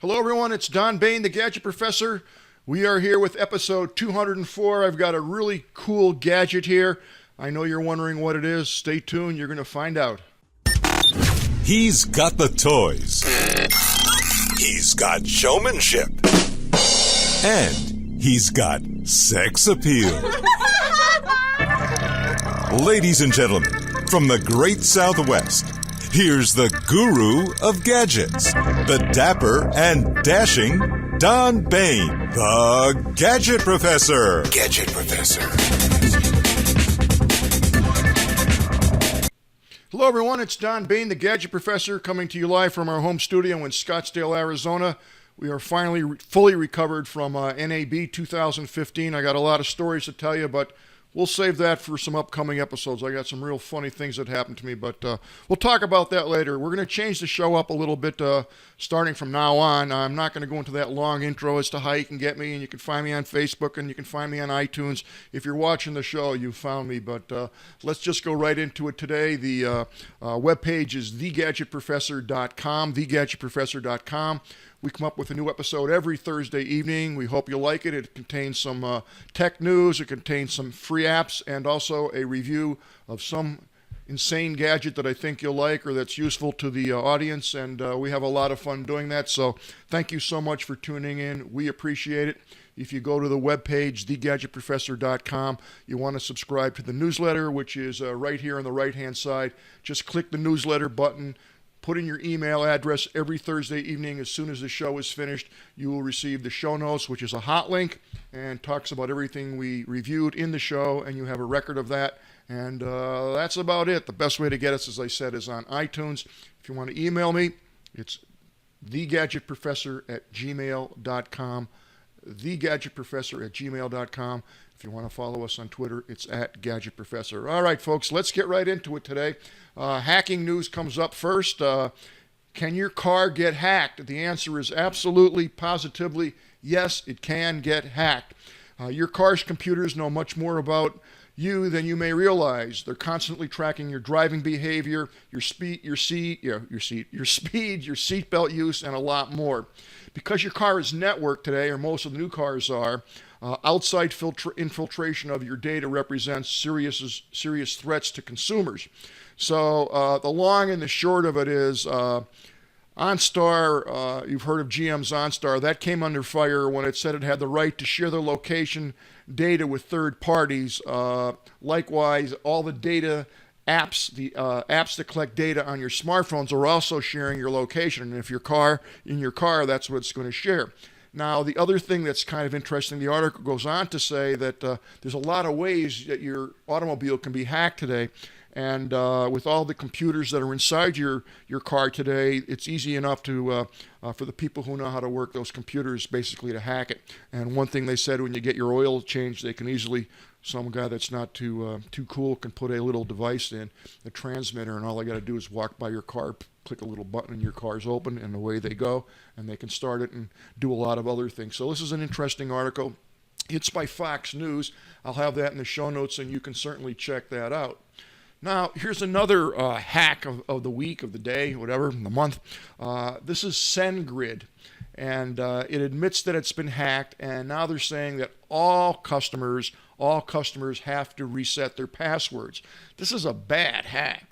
Hello everyone, it's Don Baine, the Gadget Professor. We are here with episode 204. I've got a really cool gadget here. I know you're wondering what it is. Stay tuned, you're going to find out. He's got the toys. He's got showmanship. And he's got sex appeal. Ladies and gentlemen, from the great Southwest, here's the guru of gadgets, the dapper and dashing Don Baine, the Gadget Professor. Gadget Professor. Hello everyone, it's Don Baine, the Gadget Professor, coming to you live from our home studio in Scottsdale, Arizona. We are finally fully recovered from NAB 2015. I got a lot of stories to tell you, but we'll save that for some upcoming episodes. I got some real funny things that happened to me, but we'll talk about that later. We're going to change the show up a little bit starting from now on. I'm not going to go into that long intro as to how you can get me, and you can find me on Facebook, and you can find me on iTunes. If you're watching the show, you found me, but let's just go right into it today. The webpage is thegadgetprofessor.com, thegadgetprofessor.com. We come up with a new episode every Thursday evening. We hope you like it. It contains some tech news. It contains some free apps and also a review of some insane gadget that I think you'll like or that's useful to the audience. And we have a lot of fun doing that. So thank you so much for tuning in. We appreciate it. If you go to the webpage, thegadgetprofessor.com, you want to subscribe to the newsletter, which is right here on the right-hand side. Just click the newsletter button. Put in your email address every Thursday evening. As soon as the show is finished, you will receive the show notes, which is a hot link and talks about everything we reviewed in the show, and you have a record of that. And that's about it. The best way to get us, as I said, is on iTunes. If you want to email me, it's thegadgetprofessor@gmail.com, thegadgetprofessor@gmail.com. If you want to follow us on Twitter, it's @GadgetProfessor. All right, folks, let's get right into it today. Hacking news comes up first. Can your car get hacked? The answer is absolutely, positively, yes, it can get hacked. Your car's computers know much more about you than you may realize. They're constantly tracking your driving behavior, your speed, your seatbelt use, and a lot more. Because your car is networked today, or most of the new cars are, outside infiltration of your data represents serious threats to consumers. So the long and the short of it is OnStar, you've heard of GM's OnStar, that came under fire when it said it had the right to share the location data with third parties. Likewise, all the data apps, the apps that collect data on your smartphones are also sharing your location. And if in your car, that's what it's going to share. Now, the other thing that's kind of interesting, the article goes on to say that there's a lot of ways that your automobile can be hacked today. And with all the computers that are inside your car today, it's easy enough to for the people who know how to work those computers basically to hack it. And one thing they said, when you get your oil changed, they can easily, some guy that's not too cool can put a little device in, a transmitter, and all they got to do is walk by your car, click a little button, and your car's open, and away they go, and they can start it and do a lot of other things. So this is an interesting article. It's by Fox News. I'll have that in the show notes, and you can certainly check that out. Now, here's another hack of the week, of the day, whatever, the month. This is SendGrid, and it admits that it's been hacked, and now they're saying that all customers have to reset their passwords. This is a bad hack.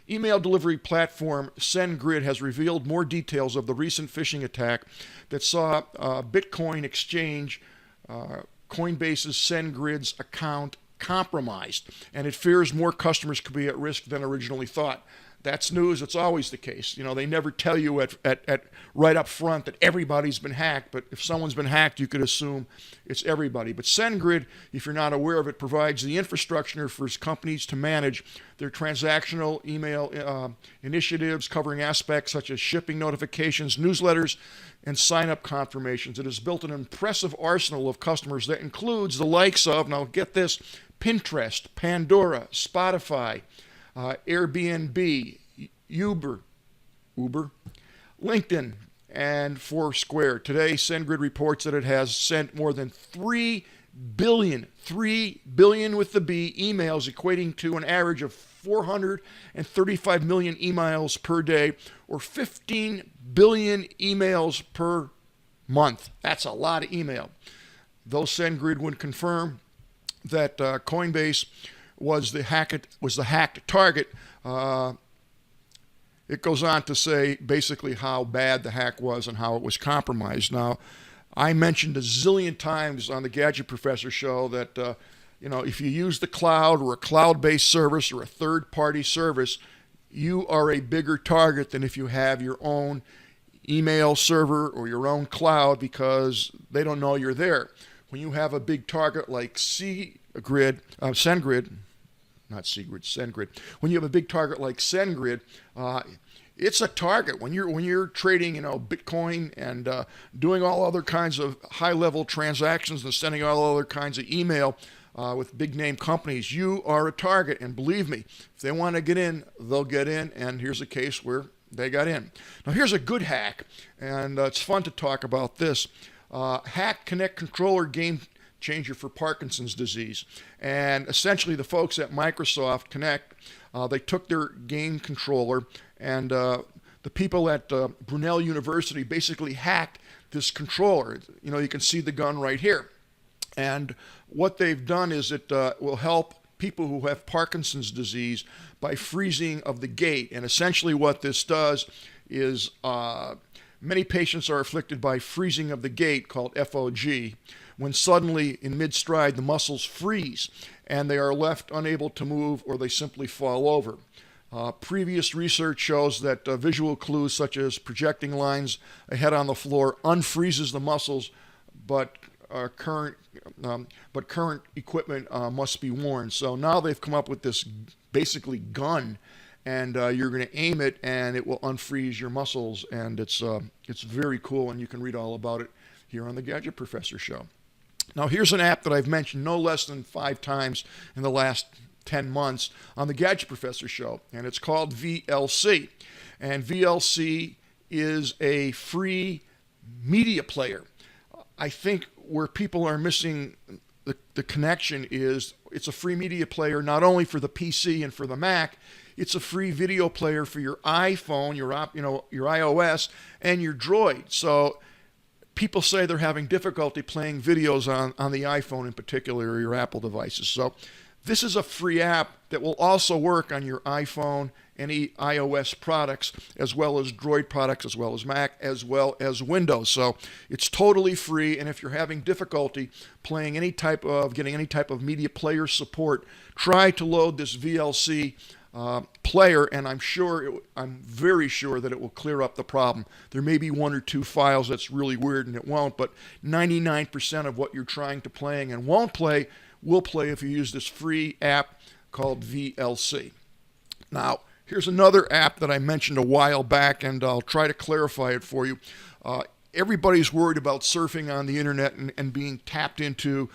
Email delivery platform SendGrid has revealed more details of the recent phishing attack that saw Bitcoin exchange Coinbase's SendGrid's account compromised, and it fears more customers could be at risk than originally thought. That's news. It's always the case. You know, they never tell you at right up front that everybody's been hacked, but if someone's been hacked, you could assume it's everybody. But SendGrid, if you're not aware of it, provides the infrastructure for companies to manage their transactional email initiatives covering aspects such as shipping notifications, newsletters, and sign-up confirmations. It has built an impressive arsenal of customers that includes the likes of, now get this, Pinterest, Pandora, Spotify, Airbnb, Uber, LinkedIn, and Foursquare. Today, SendGrid reports that it has sent more than 3 billion, 3 billion with the B, emails, equating to an average of 435 million emails per day, or 15 billion emails per month. That's a lot of email. Though SendGrid would confirm that Coinbase was the hacked target, it goes on to say basically how bad the hack was and how it was compromised. Now, I mentioned a zillion times on the Gadget Professor Show that if you use the cloud or a cloud-based service or a third-party service, you are a bigger target than if you have your own email server or your own cloud, because they don't know you're there. When you have a big target like SendGrid, when you have a big target like SendGrid, it's a target. When you're trading, Bitcoin and doing all other kinds of high-level transactions and sending all other kinds of email with big-name companies, you are a target. And believe me, if they want to get in, they'll get in. And here's a case where they got in. Now, here's a good hack, and it's fun to talk about this. Hack Kinect controller game changer for Parkinson's disease. And essentially, the folks at Microsoft Kinect, they took their game controller, and the people at Brunel University basically hacked this controller. You can see the gun right here. And what they've done is it will help people who have Parkinson's disease by freezing of the gait. And essentially what this does is many patients are afflicted by freezing of the gait, called FOG, when suddenly in mid-stride the muscles freeze and they are left unable to move, or they simply fall over. Previous research shows that visual clues such as projecting lines ahead on the floor unfreezes the muscles, but current equipment must be worn. So now they've come up with this basically gun, and you're going to aim it and it will unfreeze your muscles, and it's very cool, and you can read all about it here on the Gadget Professor Show. Now, here's an app that I've mentioned no less than 5 times in the last 10 months on the Gadget Professor Show, and it's called VLC. And VLC is a free media player. I think where people are missing the connection is it's a free media player not only for the PC and for the Mac, it's a free video player for your iPhone, your iOS, and your Droid. So people say they're having difficulty playing videos on the iPhone in particular, or your Apple devices. So this is a free app that will also work on your iPhone, any iOS products, as well as Droid products, as well as Mac, as well as Windows. So it's totally free, and if you're having difficulty playing getting any type of media player support, try to load this VLC player, and I'm very sure that it will clear up the problem. There may be 1 or 2 files that's really weird and it won't, but 99% of what you're trying to playing and won't play will play if you use this free app called VLC. Now, here's another app that I mentioned a while back, and I'll try to clarify it for you. Everybody's worried about surfing on the internet and being tapped into,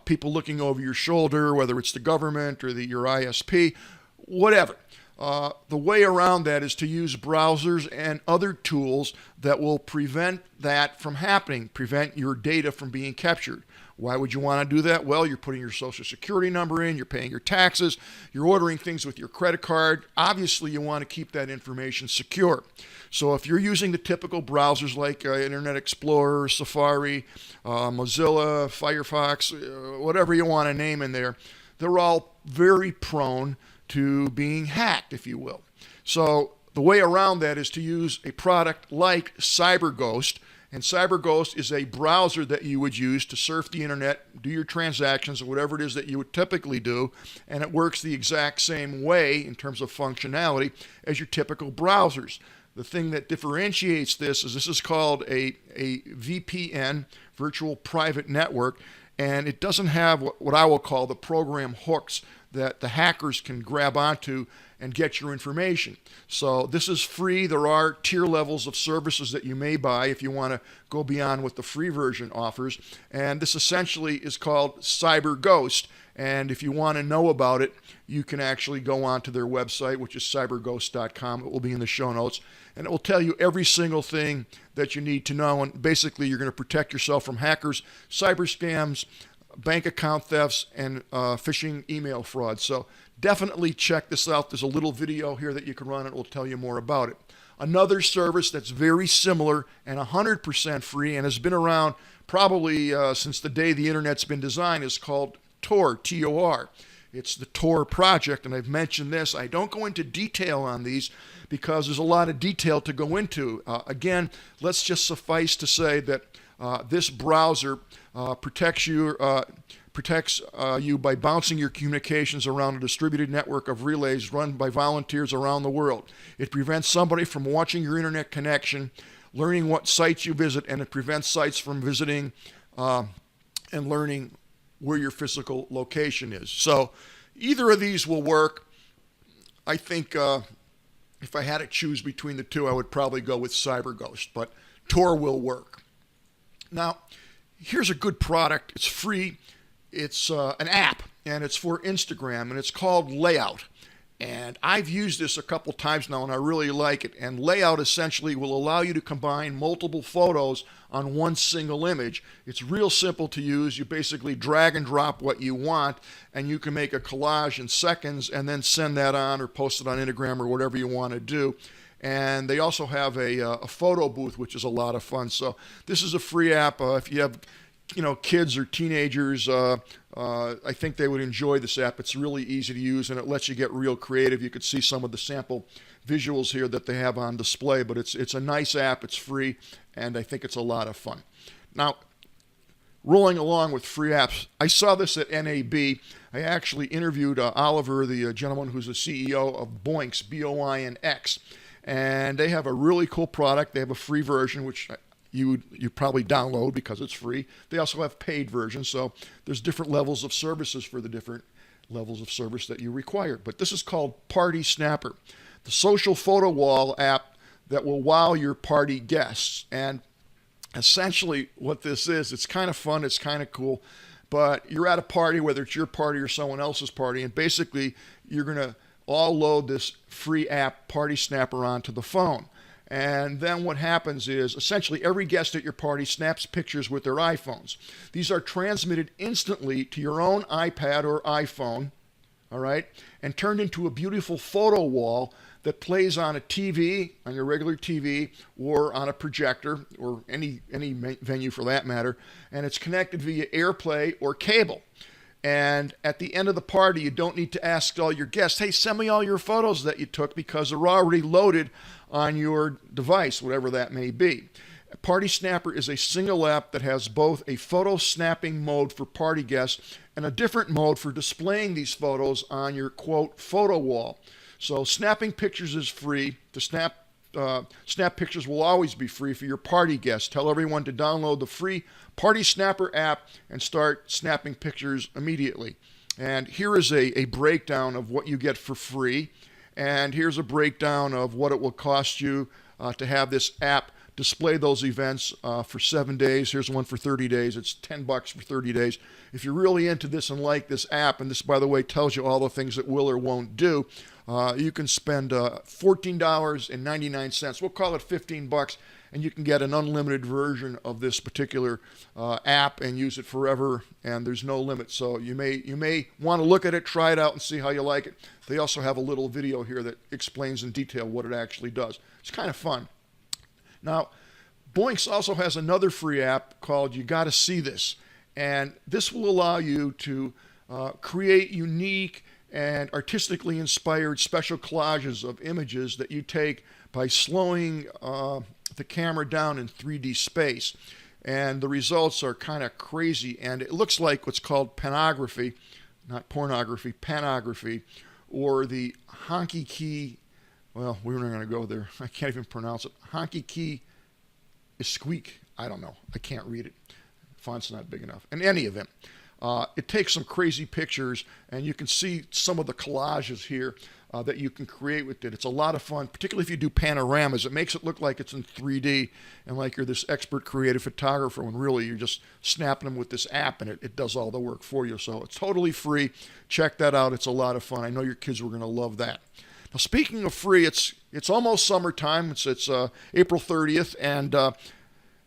people looking over your shoulder, whether it's the government or your ISP, whatever. The way around that is to use browsers and other tools that will prevent that from happening, prevent your data from being captured. Why would you want to do that? Well, you're putting your social security number in, you're paying your taxes, you're ordering things with your credit card. Obviously, you want to keep that information secure. So if you're using the typical browsers like Internet Explorer, Safari, Mozilla, Firefox, whatever you want to name in there, they're all very prone to being hacked, if you will. So the way around that is to use a product like CyberGhost. And CyberGhost is a browser that you would use to surf the internet, do your transactions, or whatever it is that you would typically do, and it works the exact same way in terms of functionality as your typical browsers. The thing that differentiates this is called a VPN, Virtual Private Network, and it doesn't have what I will call the program hooks that the hackers can grab onto and get your information. So this is free. There are tier levels of services that you may buy if you want to go beyond what the free version offers. And this essentially is called CyberGhost. And if you want to know about it, you can actually go onto their website, which is cyberghost.com. It will be in the show notes. And it will tell you every single thing that you need to know. And basically, you're going to protect yourself from hackers, cyber scams, bank account thefts, and phishing email fraud. So definitely check this out. There's a little video here that you can run. It will tell you more about it. Another service that's very similar and 100% free and has been around probably since the day the internet's been designed is called Tor, T-O-R. It's the Tor project, and I've mentioned this. I don't go into detail on these because there's a lot of detail to go into. Again, let's just suffice to say that this browser protects you by bouncing your communications around a distributed network of relays run by volunteers around the world. It prevents somebody from watching your internet connection, learning what sites you visit, and it prevents sites from visiting and learning where your physical location is. So either of these will work. I think if I had to choose between the two, I would probably go with CyberGhost, but Tor will work. Now, here's a good product. It's free. It's an app, and it's for Instagram, and it's called Layout. And I've used this a couple times now, and I really like it. And Layout essentially will allow you to combine multiple photos on one single image. It's real simple to use. You basically drag and drop what you want, and you can make a collage in seconds and then send that on or post it on Instagram or whatever you want to do. And they also have a photo booth, which is a lot of fun. So this is a free app. If you have kids or teenagers, I think they would enjoy this app. It's really easy to use, and it lets you get real creative. You could see some of the sample visuals here that they have on display, but it's a nice app. It's free, and I think it's a lot of fun. Now, rolling along with free apps, I saw this at NAB. I actually interviewed Oliver, the gentleman who's the CEO of Boinx, B-O-I-N-X, and they have a really cool product. They have a free version, which you probably download because it's free. They also have paid versions, so there's different levels of services for the different levels of service that you require. But this is called Party Snapper, the social photo wall app that will wow your party guests. And essentially what this is, it's kind of fun, it's kind of cool, but you're at a party, whether it's your party or someone else's party, and basically you're going to all load this free app, Party Snapper, onto the phone. And then what happens is essentially every guest at your party snaps pictures with their iPhones. These are transmitted instantly to your own iPad or iPhone, all right, and turned into a beautiful photo wall that plays on a TV, on your regular TV, or on a projector, or any venue for that matter, and it's connected via AirPlay or cable. And at the end of the party, you don't need to ask all your guests, hey, send me all your photos that you took, because they're already loaded on your device, whatever that may be. Party Snapper is a single app that has both a photo snapping mode for party guests and a different mode for displaying these photos on your, quote, photo wall. So snapping pictures is free. The snap pictures will always be free for your party guests. Tell everyone to download the free Party Snapper app and start snapping pictures immediately. And here is a breakdown of what you get for free. And here's a breakdown of what it will cost you to have this app display those events for 7 days. Here's one for 30 days. It's $10 for 30 days. If you're really into this and like this app, and this, by the way, tells you all the things it will or won't do, you can spend $14.99. We'll call it $15, and you can get an unlimited version of this particular app and use it forever, and there's no limit. So you may want to look at it, try it out, and see how you like it. They also have a little video here that explains in detail what it actually does. It's kind of fun. Now, Boinx also has another free app called You Gotta See This, and this will allow you to create unique and artistically inspired special collages of images that you take by slowing the camera down in 3D space. And the results are kind of crazy, and it looks like what's called panography, not pornography, panography, or the honky key. Well, we're not going to go there. I can't even pronounce it. Honky key is squeak. I don't know. I can't read it. Font's not big enough. In any event, it takes some crazy pictures, and you can see some of the collages here that you can create with it. It's a lot of fun, particularly if you do panoramas. It makes it look like it's in 3D and like you're this expert creative photographer, when really you're just snapping them with this app, and it does all the work for you. So it's totally free. Check that out. It's a lot of fun. I know your kids were going to love that. Now, speaking of free, it's almost summertime. It's April 30th, and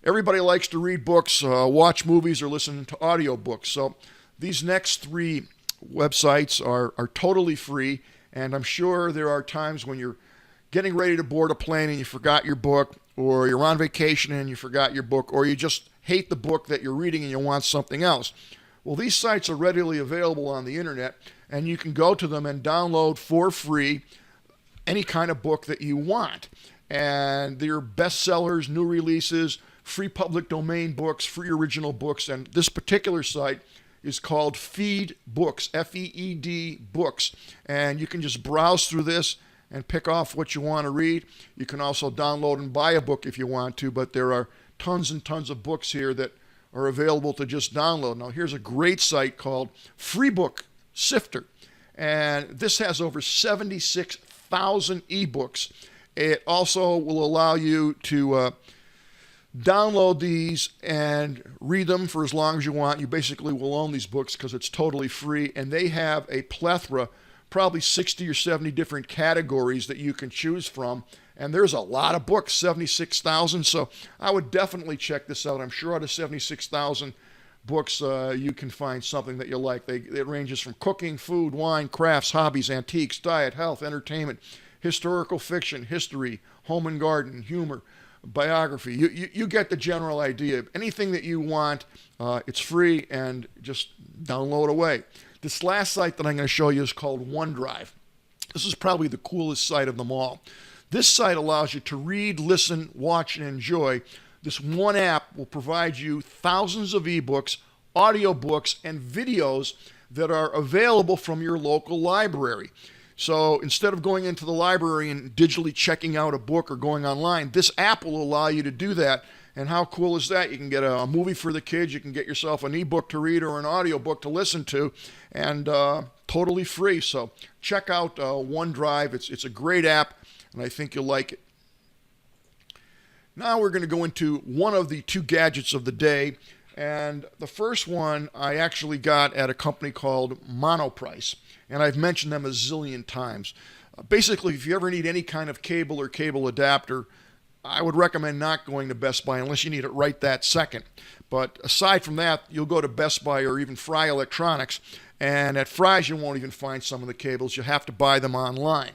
everybody likes to read books, watch movies, or listen to audiobooks. So These next three websites are totally free, and I'm sure there are times when you're getting ready to board a plane and you forgot your book, or you're on vacation and you forgot your book, or you just hate the book that you're reading and you want something else. Well, these sites are readily available on the internet, and you can go to them and download for free any kind of book that you want. And they're bestsellers, new releases, free public domain books, free original books, and this particular site is called Feed Books, F-E-E-D Books, and you can just browse through this and pick off what you want to read. You can also download and buy a book if you want to, but there are tons and tons of books here that are available to just download. Now, here's a great site called Free Book Sifter, and this has over 76,000 ebooks. It also will allow you to download these and read them for as long as you want. You basically will own these books because it's totally free, and they have a plethora, probably 60 or 70 different categories that you can choose from, and there's a lot of books, 76,000, so I would definitely check this out. I'm sure out of 76,000 books you can find something that you like. It ranges from cooking, food, wine, crafts, hobbies, antiques, diet, health, entertainment, historical fiction, history, home and garden, humor, biography. You get the general idea. Anything that you want, it's free, and just download away. This last site that I'm going to show you is called OneDrive. This is probably the coolest site of them all. This site allows you to read, listen, watch, and enjoy. This one app will provide you thousands of ebooks, audiobooks, and videos that are available from your local library. So instead of going into the library and digitally checking out a book or going online, this app will allow you to do that. And how cool is that? You can get a movie for the kids, you can get yourself an ebook to read or an audiobook to listen to, and totally free. So check out OneDrive. It's a great app, and I think you'll like it. Now we're going to go into one of the two gadgets of the day. And the first one I actually got at a company called Monoprice, and I've mentioned them a zillion times. Basically, if you ever need any kind of cable or cable adapter, I would recommend not going to Best Buy unless you need it right that second. But aside from that, you'll go to Best Buy or even Fry Electronics, and at Fry's you won't even find some of the cables. You have to buy them online,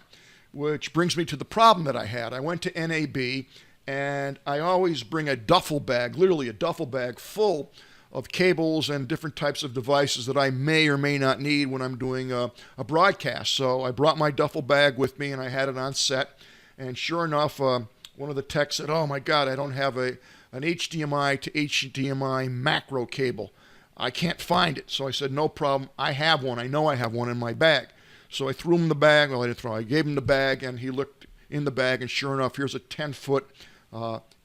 which brings me to the problem that I had. I went to NAB, and I always bring a duffel bag, literally a duffel bag full of cables and different types of devices that I may or may not need when I'm doing a broadcast. So I brought my duffel bag with me, and I had it on set, and sure enough, one of the techs said, "Oh my God, I don't have an HDMI to HDMI macro cable. I can't find it." So I said, "No problem. I have one. I know I have one in my bag." So I threw him the bag. Well, I didn't throw. I gave him the bag, and he looked in the bag, and sure enough, here's a 10-foot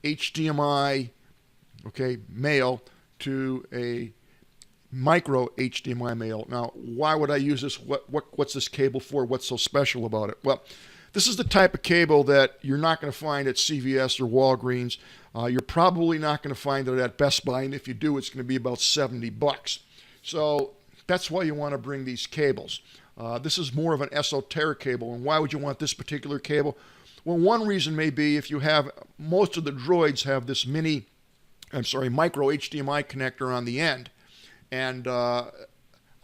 HDMI, male to a micro HDMI male. Now, why would I use this? What's this cable for? What's so special about it? Well, this is the type of cable that you're not going to find at CVS or Walgreens. You're probably not going to find it at Best Buy, and if you do, it's going to be about $70. So that's why you want to bring these cables. This is more of an esoteric cable, and why would you want this particular cable? Well, one reason may be if you have, most of the Droids have this micro HDMI connector on the end, and on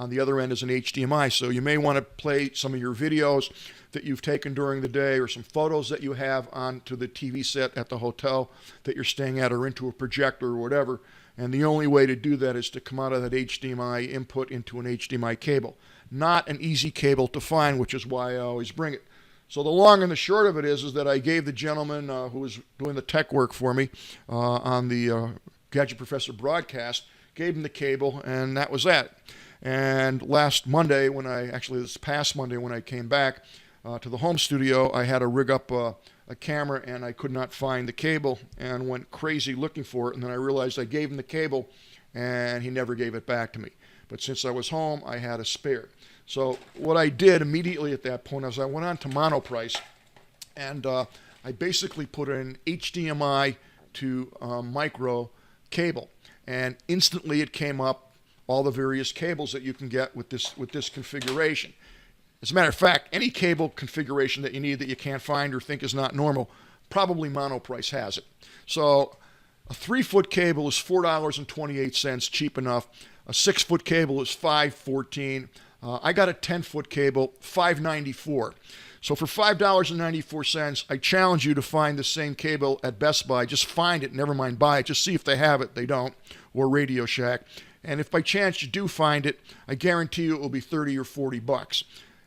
the other end is an HDMI. So you may want to play some of your videos that you've taken during the day, or some photos that you have onto the TV set at the hotel that you're staying at, or into a projector or whatever. And the only way to do that is to come out of that HDMI input into an HDMI cable. Not an easy cable to find, which is why I always bring it. So the long and the short of it is that I gave the gentleman who was doing the tech work for me on the Gadget Professor broadcast, gave him the cable, and that was that. And this past Monday when I came back to the home studio, I had to rig up a camera, and I could not find the cable and went crazy looking for it. And then I realized I gave him the cable, and he never gave it back to me. But since I was home, I had a spare. So what I did immediately at that point is I went on to Monoprice, and I basically put an HDMI to micro cable, and instantly it came up all the various cables that you can get with this configuration. As a matter of fact, any cable configuration that you need that you can't find or think is not normal, probably Monoprice has it. So a 3-foot cable is $4.28, cheap enough. A 6-foot cable is $514. I got a 10-foot cable, $594. So for $5.94, I challenge you to find the same cable at Best Buy. Just find it, never mind buy it. Just see if they have it. They don't. Or Radio Shack. And if by chance you do find it, I guarantee you it will be 30 or 40 bucks.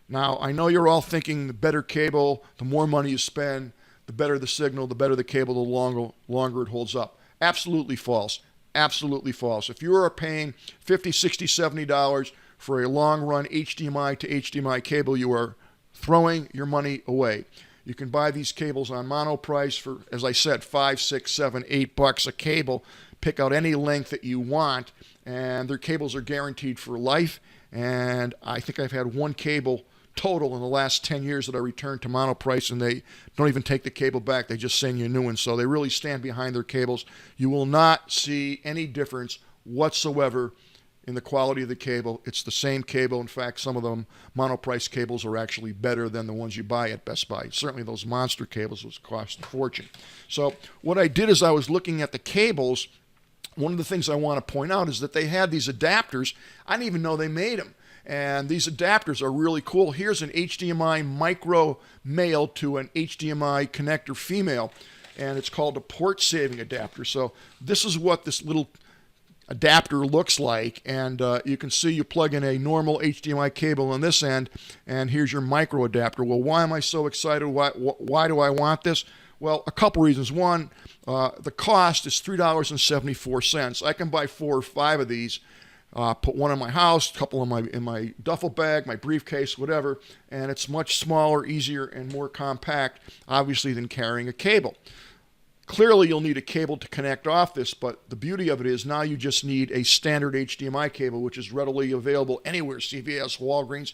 Now, I know you're all thinking the better cable, the more money you spend, the better the signal, the better the cable, the longer it holds up. Absolutely false. Absolutely false. If you are paying $50, $60, $70 for a long-run HDMI to HDMI cable, you are throwing your money away. You can buy these cables on Monoprice for, as I said, $5, $6, $7, $8 a cable. Pick out any length that you want, and their cables are guaranteed for life. And I think I've had one cable total in the last 10 years that I returned to Monoprice, and they don't even take the cable back. They just send you a new one. So they really stand behind their cables. You will not see any difference whatsoever in the quality of the cable. It's the same cable. In fact, some of them Monoprice cables are actually better than the ones you buy at Best Buy. Certainly those monster cables which cost a fortune. So what I did is I was looking at the cables. One of the things I want to point out is that they had these adapters. I didn't even know they made them. And these adapters are really cool. Here's an HDMI micro male to an HDMI connector female, and it's called a port saving adapter. So this is what this little adapter looks like, and you can see you plug in a normal HDMI cable on this end, and here's your micro adapter. Well, why am I so excited? Why do I want this? Well, a couple reasons. One, the cost is $3.74. I can buy 4 or 5 of these, put one in my house, a couple in my duffel bag, my briefcase, whatever, and it's much smaller, easier, and more compact, obviously, than carrying a cable. Clearly, you'll need a cable to connect off this, but the beauty of it is now you just need a standard HDMI cable, which is readily available anywhere. CVS, Walgreens,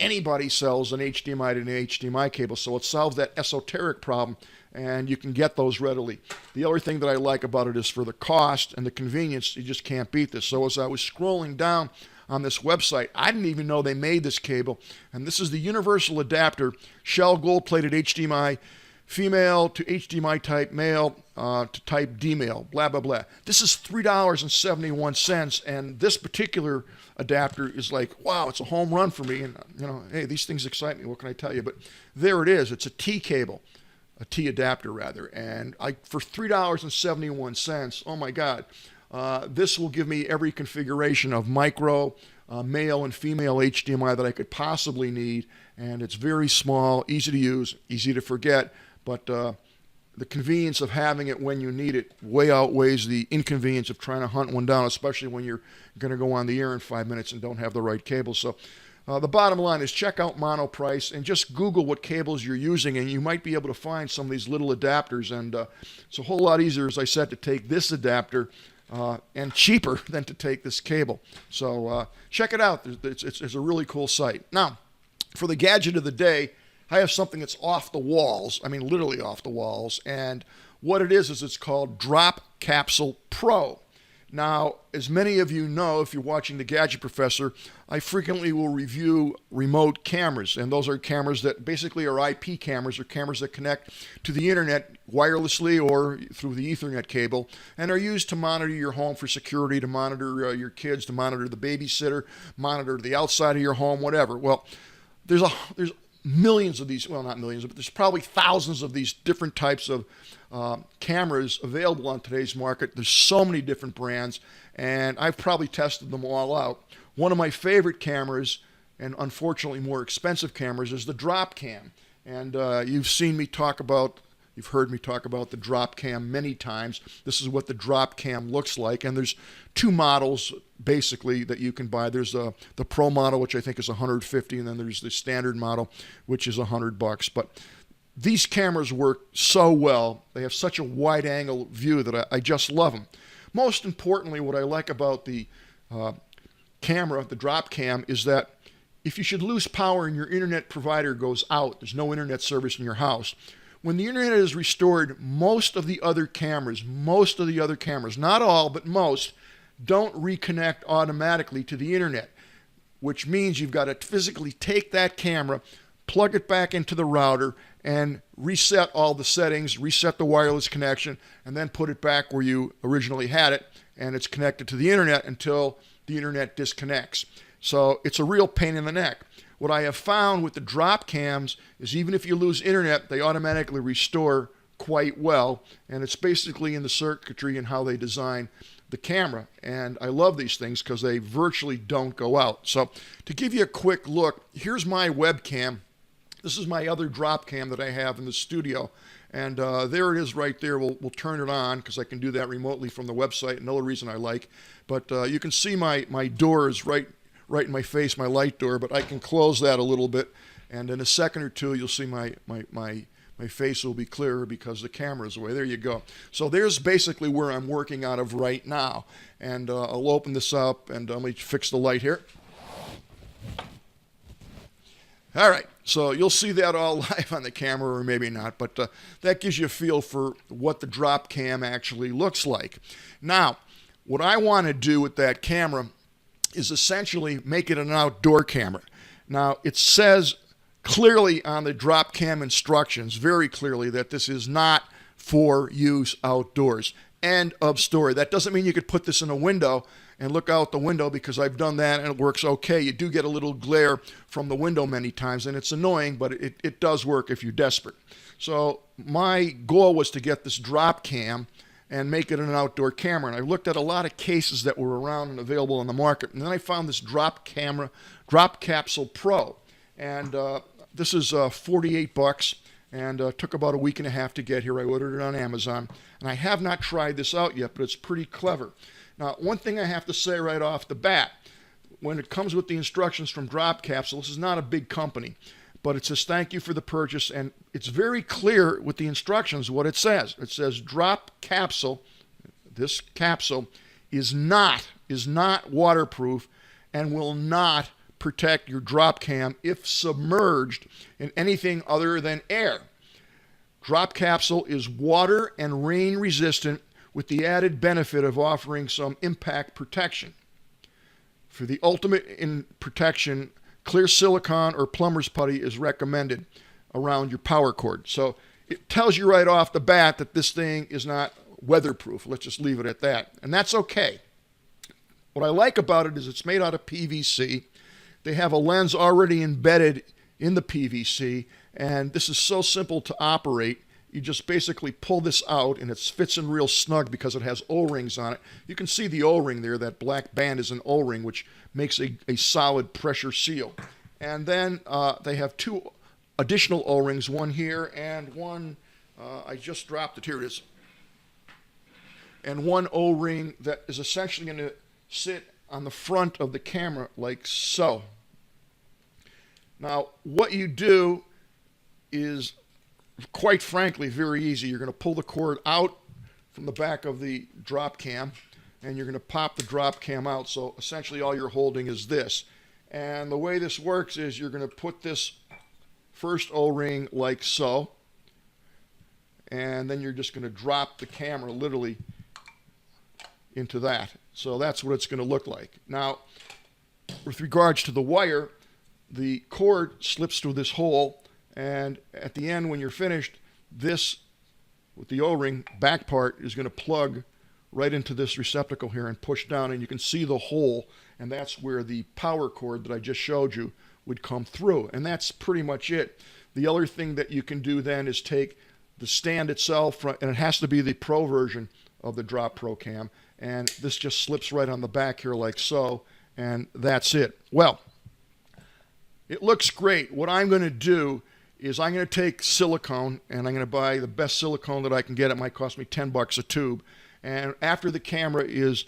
anybody sells an HDMI to an HDMI cable, so it solves that esoteric problem, and you can get those readily. The other thing that I like about it is for the cost and the convenience, you just can't beat this. So as I was scrolling down on this website, I didn't even know they made this cable, and this is the universal adapter, shell gold-plated HDMI, female to HDMI type male to type D male, blah, blah, blah. This is $3.71, and this particular adapter is like, wow, it's a home run for me. And, hey, these things excite me. What can I tell you? But there it is. It's a T cable, a T adapter, rather. And for $3.71, oh, my God, this will give me every configuration of micro, male, and female HDMI that I could possibly need. And it's very small, easy to use, easy to forget. But the convenience of having it when you need it way outweighs the inconvenience of trying to hunt one down, especially when you're going to go on the air in 5 minutes and don't have the right cable. So the bottom line is check out Monoprice and just Google what cables you're using, and you might be able to find some of these little adapters. And it's a whole lot easier, as I said, to take this adapter and cheaper than to take this cable. So check it out. It's a really cool site. Now, for the gadget of the day, I have something that's off the walls. I mean, literally off the walls. And what it is it's called Dropcapsule Pro. Now, as many of you know, if you're watching the Gadget Professor, I frequently will review remote cameras. And those are cameras that basically are IP cameras, or cameras that connect to the internet wirelessly or through the Ethernet cable, and are used to monitor your home for security, to monitor your kids, to monitor the babysitter, monitor the outside of your home, whatever. Well, there's millions of these, well, not millions, but there's probably thousands of these different types of cameras available on today's market. There's so many different brands, and I've probably tested them all out. One of my favorite cameras, and unfortunately more expensive cameras, is the Dropcam. And you've heard me talk about the Dropcam many times. This is what the Dropcam looks like, and there's 2 models basically that you can buy. There's the Pro model, which I think is $150, and then there's the standard model, which is $100. But these cameras work so well. They have such a wide angle view that I just love them. Most importantly, what I like about the camera, the Dropcam, is that if you should lose power and your internet provider goes out, there's no internet service in your house, when the internet is restored, most of the other cameras, not all, but most, don't reconnect automatically to the internet, which means you've got to physically take that camera, plug it back into the router, and reset all the settings, reset the wireless connection, and then put it back where you originally had it, and it's connected to the internet until the internet disconnects. So it's a real pain in the neck. What I have found with the drop cams is even if you lose internet, they automatically restore quite well, and it's basically in the circuitry and how they design the camera. And I love these things because they virtually don't go out. So to give you a quick look, here's my webcam. This is my other drop cam that I have in the studio, and there it is right there. We'll turn it on because I can do that remotely from the website. Another reason I like. But you can see my door is right in my face, my light door, but I can close that a little bit, and in a second or two you'll see my face will be clearer because the camera's away. There you go. So there's basically where I'm working out of right now. And I'll open this up and let me fix the light here. All right, so you'll see that all live on the camera, or maybe not, but that gives you a feel for what the drop cam actually looks like. Now, what I want to do with that camera is essentially make it an outdoor camera. Now, it says clearly on the drop cam instructions, very clearly, that this is not for use outdoors. End of story. That doesn't mean you could put this in a window and look out the window, because I've done that and it works okay. You do get a little glare from the window many times, and it's annoying, but it does work if you're desperate. So my goal was to get this drop cam and make it an outdoor camera. And I looked at a lot of cases that were around and available on the market, and then I found this Dropcapsule Pro. And this is $48, and took about a week and a half to get here. I ordered it on Amazon, and I have not tried this out yet, but it's pretty clever. Now, one thing I have to say right off the bat, when it comes with the instructions from Dropcapsule, this is not a big company, but it says thank you for the purchase, and it's very clear with the instructions what it says. It says Dropcapsule, this capsule, is not waterproof and will not protect your drop cam if submerged in anything other than air. Dropcapsule is water and rain resistant, with the added benefit of offering some impact protection. For the ultimate in protection, clear silicone or plumber's putty is recommended around your power cord. So it tells you right off the bat that this thing is not weatherproof. Let's just leave it at that. And that's okay. What I like about it is it's made out of PVC. They have a lens already embedded in the PVC, and this is so simple to operate. You just basically pull this out, and it fits in real snug because it has O-rings on it. You can see the O-ring there. That black band is an O-ring, which makes a solid pressure seal. And then they have two additional O-rings, one here and one, I just dropped it. Here it is. And one O-ring that is essentially going to sit on the front of the camera like so. Now, what you do is, quite frankly, very easy. You're going to pull the cord out from the back of the drop cam, and you're going to pop the drop cam out. So essentially all you're holding is this. And the way this works is you're going to put this first O-ring like so, and then you're just going to drop the camera literally into that. So that's what it's going to look like. Now, with regards to the wire, the cord slips through this hole, and at the end, when you're finished, this, with the O-ring back part, is going to plug right into this receptacle here and push down, and you can see the hole, and that's where the power cord that I just showed you would come through. And that's pretty much it. The other thing that you can do then is take the stand itself, and it has to be the Pro version of the Drop Pro Cam, and this just slips right on the back here like so, and that's it. Well, it looks great. What I'm going to do is I'm going to take silicone, and I'm going to buy the best silicone that I can get. It might cost me $10 a tube. And after the camera is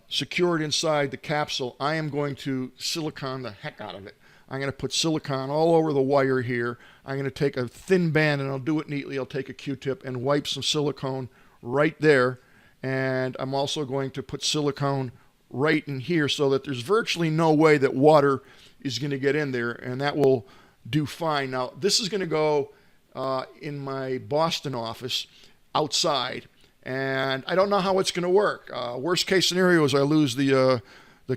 secured inside the capsule, I am going to silicone the heck out of it. I'm going to put silicone all over the wire here. I'm going to take a thin band, and I'll do it neatly. I'll take a Q-tip and wipe some silicone right there. And I'm also going to put silicone right in here so that there's virtually no way that water is going to get in there, and that will do fine. Now, this is going to go in my Boston office outside, and I don't know how it's going to work. Worst case scenario is I lose the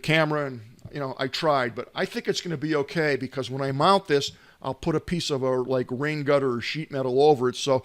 camera, and I tried, but I think it's going to be okay, because when I mount this, I'll put a piece of like rain gutter or sheet metal over it, so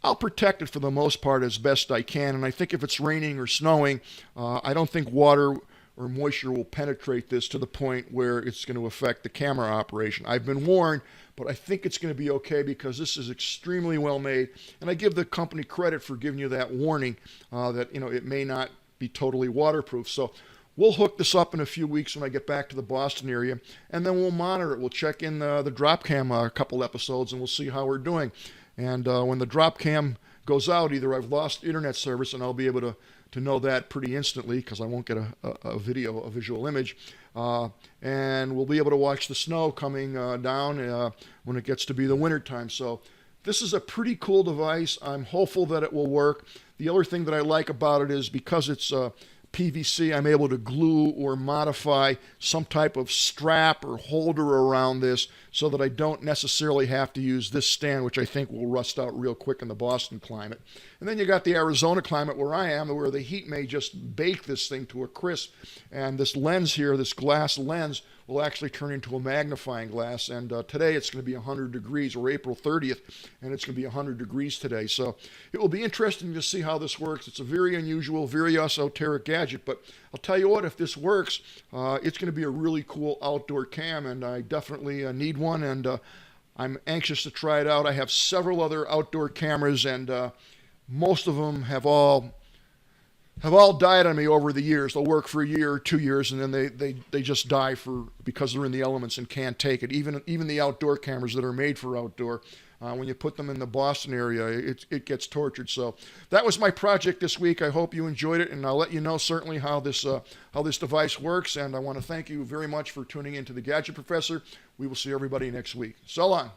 I'll protect it for the most part as best I can. And I think if it's raining or snowing, I don't think water or moisture will penetrate this to the point where it's going to affect the camera operation. I've been warned, but I think it's going to be okay because this is extremely well made, and I give the company credit for giving you that warning that it may not be totally waterproof. So we'll hook this up in a few weeks when I get back to the Boston area, and then we'll monitor it. We'll check in the Dropcam a couple episodes, and we'll see how we're doing. And when the Dropcam goes out, either I've lost internet service, and I'll be able to know that pretty instantly because I won't get a visual image, and we'll be able to watch the snow coming down when it gets to be the winter time. So this is a pretty cool device. I'm hopeful that it will work. The other thing that I like about it is because it's PVC, I'm able to glue or modify some type of strap or holder around this so that I don't necessarily have to use this stand, which I think will rust out real quick in the Boston climate. And then you got the Arizona climate where I am, where the heat may just bake this thing to a crisp. And this lens here, this glass lens, will actually turn into a magnifying glass. And today it's going to be 100 degrees, or April 30th, and it's going to be 100 degrees today. So it will be interesting to see how this works. It's a very unusual, very esoteric gadget, but I'll tell you what, if this works, it's going to be a really cool outdoor cam, and I definitely need one, and I'm anxious to try it out. I have several other outdoor cameras, and most of them have all died on me over the years. They'll work for a year or 2 years, and then they just die because they're in the elements and can't take it. Even the outdoor cameras that are made for outdoor, when you put them in the Boston area, it gets tortured. So that was my project this week. I hope you enjoyed it, and I'll let you know certainly how this device works. And I want to thank you very much for tuning into the Gadget Professor. We will see everybody next week. So long.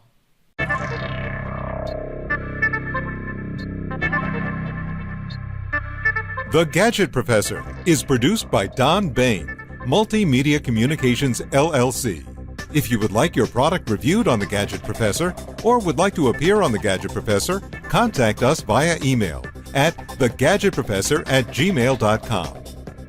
The Gadget Professor is produced by Don Baine, Multimedia Communications, LLC. If you would like your product reviewed on The Gadget Professor or would like to appear on The Gadget Professor, contact us via email at thegadgetprofessor@gmail.com.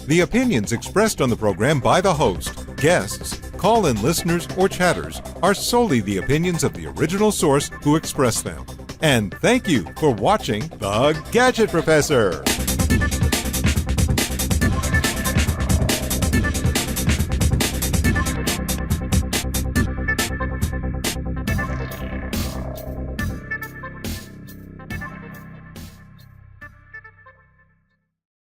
The opinions expressed on the program by the host, guests, call-in listeners, or chatters are solely the opinions of the original source who expressed them. And thank you for watching The Gadget Professor.